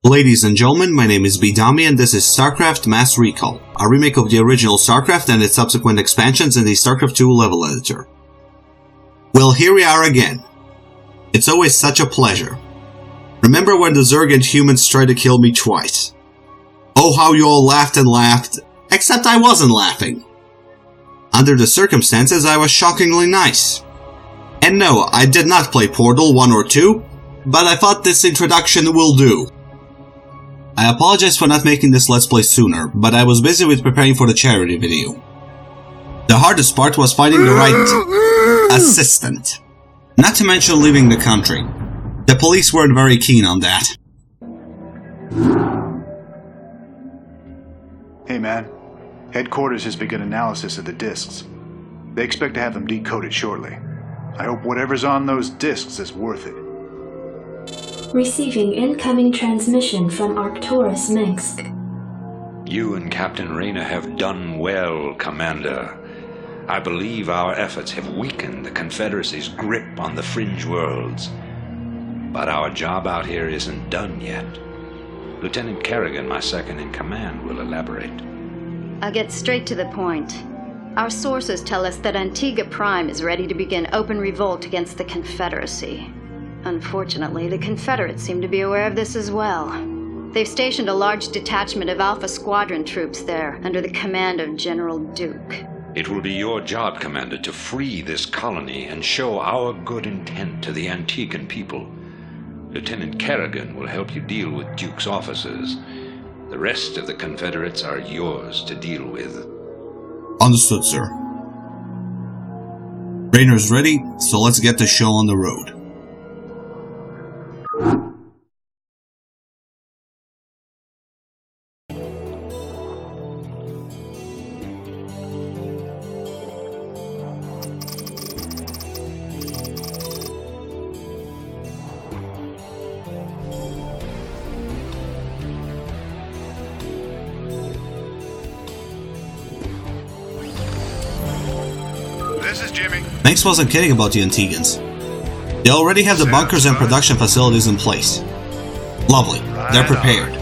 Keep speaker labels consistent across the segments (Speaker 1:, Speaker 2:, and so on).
Speaker 1: Ladies and gentlemen, my name is Bedomy and this is Starcraft Mass Recall, a remake of the original Starcraft and its subsequent expansions in the Starcraft 2 level editor. Well, here we are again. It's always such a pleasure. Remember when the Zerg and humans tried to kill me twice? Oh, how you all laughed and laughed, except I wasn't laughing. Under the circumstances, I was shockingly nice. And no, I did not play Portal 1 or 2, but I thought this introduction will do. I apologize for not making this Let's Play sooner, but I was busy with preparing for the charity video. The hardest part was finding the right assistant. Not to mention leaving the country. The police weren't very keen on that.
Speaker 2: Hey man, headquarters has begun analysis of the discs. They expect to have them decoded shortly. I hope whatever's on those discs is worth it.
Speaker 3: Receiving incoming transmission from Arcturus Minsk.
Speaker 4: You and Captain Rayner have done well, Commander. I believe our efforts have weakened the Confederacy's grip on the fringe worlds. But our job out here isn't done yet. Lieutenant Kerrigan, my second-in-command, will elaborate.
Speaker 5: I'll get straight to the point. Our sources tell us that Antigua Prime is ready to begin open revolt against the Confederacy. Unfortunately, the Confederates seem to be aware of this as well. They've stationed a large detachment of Alpha Squadron troops there, under the command of General Duke.
Speaker 4: It will be your job, Commander, to free this colony and show our good intent to the Antiguan people. Lieutenant Kerrigan will help you deal with Duke's officers. The rest of the Confederates are yours to deal with.
Speaker 1: Understood, sir. Rayner's ready, so let's get the show on the road.
Speaker 2: This is Jimmy.
Speaker 1: Manx wasn't kidding about the Antiguans. They already have the bunkers and production facilities in place. Lovely, they're prepared.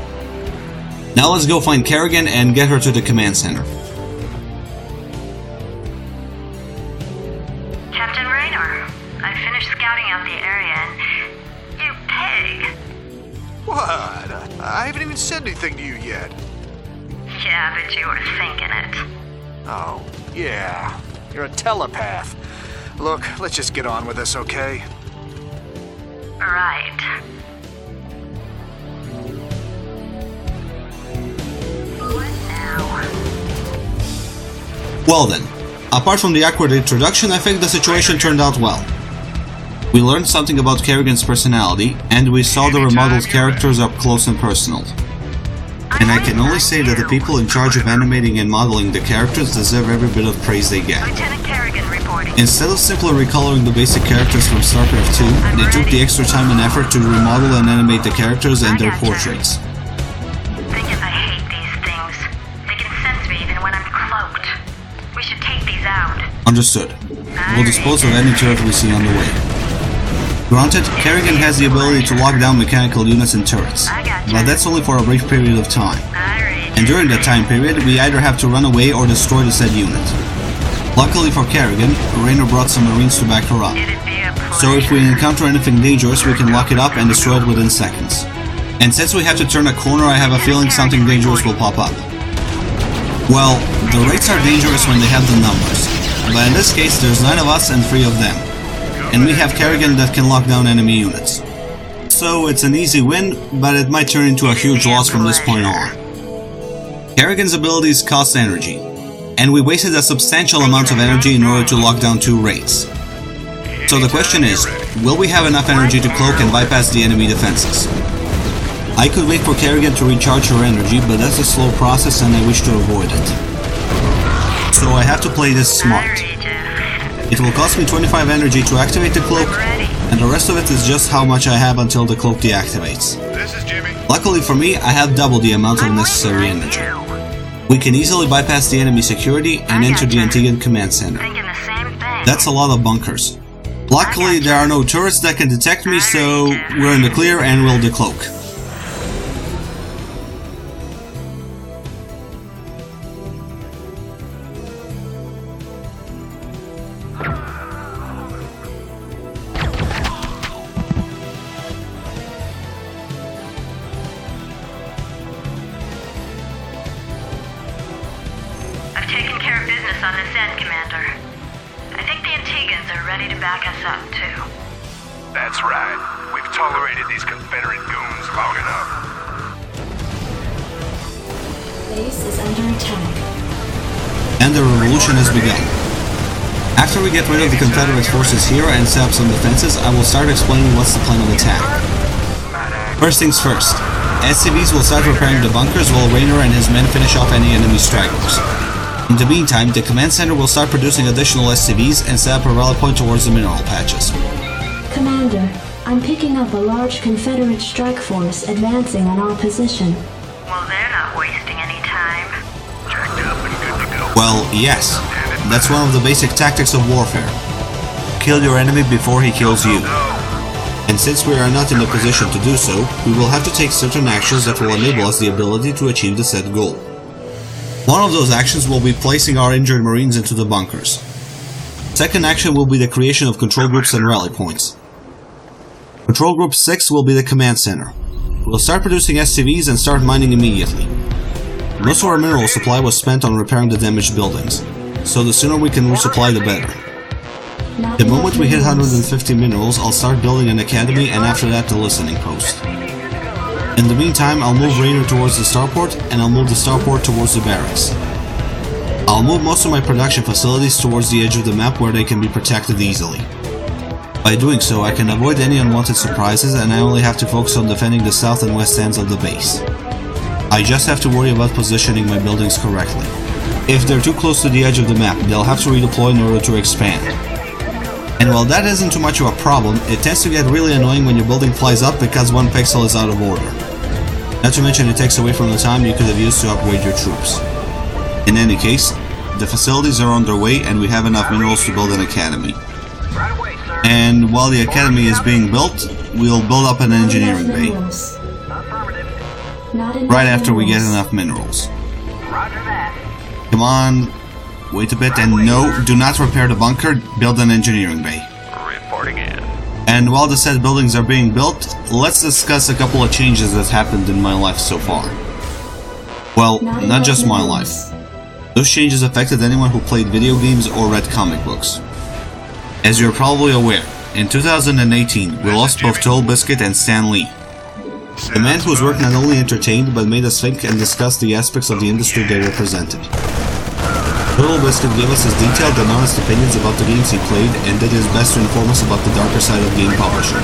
Speaker 1: Now let's go find Kerrigan and get her to the command center.
Speaker 6: Captain Rayner, I finished scouting out the area and... you pig!
Speaker 2: What? I haven't even said anything to you yet.
Speaker 6: Yeah, but you were thinking it.
Speaker 2: Oh, yeah. You're a telepath. Look, let's just get on with this, okay?
Speaker 6: Right. What now?
Speaker 1: Well then, apart from the awkward introduction, I think the situation turned out well. We learned something about Kerrigan's personality, and we saw the remodeled characters up close and personal. And I can only say that the people in charge of animating and modeling the characters deserve every bit of praise they get.
Speaker 6: Lieutenant Kerrigan reporting.
Speaker 1: Instead of simply recoloring the basic characters from Starcraft 2, they took the extra time and effort to remodel and animate the characters and their portraits.
Speaker 6: Thing is, I hate these things. They can sense me even when I'm cloaked. We should take these out.
Speaker 1: Understood. We'll dispose of any turret we see on the way. Granted, Kerrigan has the ability to lock down mechanical units and turrets, but that's only for a brief period of time. And during that time period, we either have to run away or destroy the said unit. Luckily for Kerrigan, Rayner brought some Marines to back her up. So if we encounter anything dangerous, we can lock it up and destroy it within seconds. And since we have to turn a corner, I have a feeling something dangerous will pop up. Well, the raids are dangerous when they have the numbers, but in this case there's 9 of us and 3 of them. And we have Kerrigan that can lock down enemy units. So it's an easy win, but it might turn into a huge loss from this point on. Kerrigan's abilities cost energy, and we wasted a substantial amount of energy in order to lock down 2 raids. So the question is, will we have enough energy to cloak and bypass the enemy defenses? I could wait for Kerrigan to recharge her energy, but that's a slow process and I wish to avoid it. So I have to play this smart. It will cost me 25 energy to activate the cloak, and the rest of it is just how much I have until the cloak deactivates.
Speaker 2: This is Jimmy.
Speaker 1: Luckily for me, I have double the amount of necessary energy. We can easily bypass the enemy security and enter the Antiguan command center.
Speaker 6: Thinking the same thing.
Speaker 1: That's a lot of bunkers. Luckily, there are no turrets that can detect me, so we're in the clear and we'll decloak.
Speaker 7: That's right. We've tolerated these Confederate goons long enough.
Speaker 3: Base is under attack.
Speaker 1: And the revolution has begun. After we get rid of the Confederate forces here and set up some defenses, I will start explaining what's the plan of attack. First things first, SCVs will start repairing the bunkers while Raynor and his men finish off any enemy stragglers. In the meantime, the command center will start producing additional SCVs and set up a rally point towards the mineral patches.
Speaker 3: Commander, I'm picking up a large Confederate strike force advancing on our position.
Speaker 6: Well, they're not wasting any time.
Speaker 7: Jacked up and good to go.
Speaker 1: Well, yes. That's one of the basic tactics of warfare. Kill your enemy before he kills you. And since we are not in a position to do so, we will have to take certain actions that will enable us the ability to achieve the set goal. One of those actions will be placing our injured Marines into the bunkers. Second action will be the creation of control groups and rally points. Control Group 6 will be the command center. We'll start producing SCVs and start mining immediately. Most of our mineral supply was spent on repairing the damaged buildings, so the sooner we can resupply the better. The moment we hit 150 minerals, I'll start building an academy and after that the listening post. In the meantime, I'll move Raynor towards the starport and I'll move the starport towards the barracks. I'll move most of my production facilities towards the edge of the map where they can be protected easily. By doing so, I can avoid any unwanted surprises and I only have to focus on defending the south and west ends of the base. I just have to worry about positioning my buildings correctly. If they're too close to the edge of the map, they'll have to redeploy in order to expand. And while that isn't too much of a problem, it tends to get really annoying when your building flies up because one pixel is out of order. Not to mention it takes away from the time you could have used to upgrade your troops. In any case, the facilities are on their way and we have enough minerals to build an academy. And while the academy is being built, we'll build up an engineering bay. Right after we get enough minerals. Come on, wait a bit, and no, do not repair the bunker, build an engineering bay.
Speaker 7: Reporting in.
Speaker 1: And while the said buildings are being built, let's discuss a couple of changes that happened in my life so far. Well, not just my life. Those changes affected anyone who played video games or read comic books. As you're probably aware, in 2018, we lost both Totalbiscuit and Stan Lee. The man whose work not only entertained, but made us think and discuss the aspects of the industry they represented. Totalbiscuit gave us his detailed and honest opinions about the games he played, and did his best to inform us about the darker side of game publishing.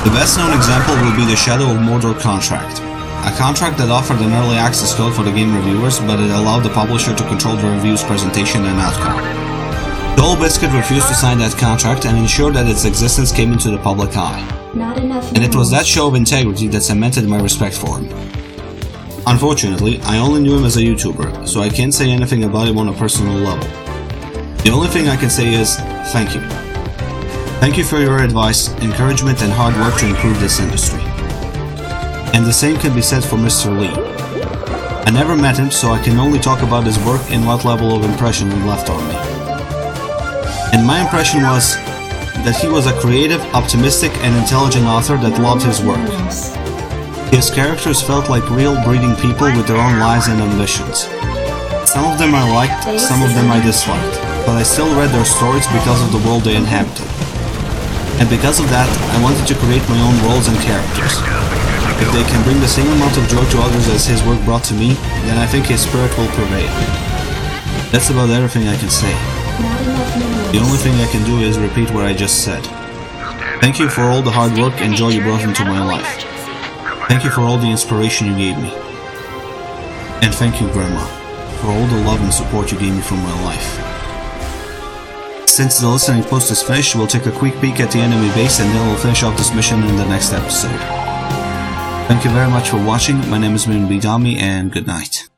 Speaker 1: The best known example will be the Shadow of Mordor contract. A contract that offered an early access code for the game reviewers, but it allowed the publisher to control the review's presentation and outcome. Totalbiscuit refused to sign that contract and ensured that its existence came into the public eye. And it was that show of integrity that cemented my respect for him. Unfortunately, I only knew him as a YouTuber, so I can't say anything about him on a personal level. The only thing I can say is, thank you. Thank you for your advice, encouragement and hard work to improve this industry. And the same can be said for Mr. Lee. I never met him, so I can only talk about his work and what level of impression he left on me. And my impression was that he was a creative, optimistic and intelligent author that loved his work. His characters felt like real breathing people with their own lives and ambitions. Some of them I liked, some of them I disliked, but I still read their stories because of the world they inhabited. And because of that, I wanted to create my own worlds and characters. If they can bring the same amount of joy to others as his work brought to me, then I think his spirit will prevail. That's about everything I can say. The only thing I can do is repeat what I just said. Thank you for all the hard work and joy you brought into my life. Thank you for all the inspiration you gave me. And thank you, Grandma, for all the love and support you gave me from my life. Since the listening post is finished, we'll take a quick peek at the enemy base and then we'll finish off this mission in the next episode. Thank you very much for watching. My name is Bedomy and good night.